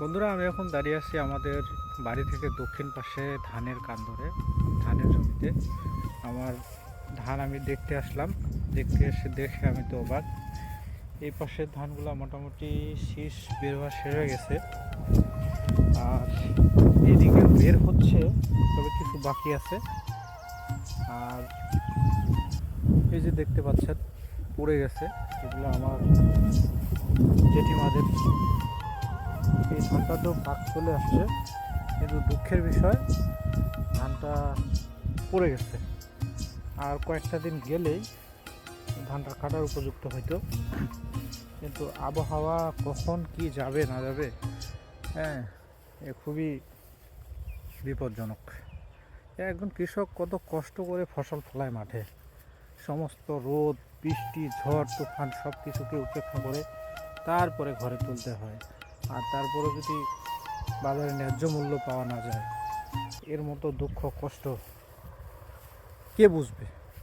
বন্ধুরা, আমি এখন দাঁড়িয়ে আছি আমাদের বাড়ি থেকে দক্ষিণ পাশে ধানের কান্দরে, ধানের জমিতে। আমার ধান আমি দেখতে আসলাম। দেখে আমি তো অবাক। এই পাশের ধানগুলো মোটামুটি শীষ বের হওয়া শেষ হয়ে গেছে, আর এদিকে বের হচ্ছে, তবে কিছু বাকি আছে। আর এই যে দেখতে পাচ্ছেন পড়ে গেছে, এগুলো আমার জেঠিমাদের। এই ধানটা তো পাক চলে আসছে, কিন্তু দুঃখের বিষয় ধানটা পড়ে গেছে। আর কয়েকটা দিন গেলেই ধানটা কাটার উপযুক্ত হইতো, কিন্তু আবহাওয়া কখন কি যাবে না যাবে, হ্যাঁ, এ খুবই বিপজ্জনক। একজন কৃষক কত কষ্ট করে ফসল ফলায় মাঠে, সমস্ত রোদ বৃষ্টি ঝড় তুফান সব কিছুকে উপেক্ষা করে তারপরে ঘরে তুলতে হয়। আর তারপরে যদি বাজারে ন্যায্য মূল্য পাওয়া না যায়, এর মতো দুঃখ কষ্ট কে বুঝবে?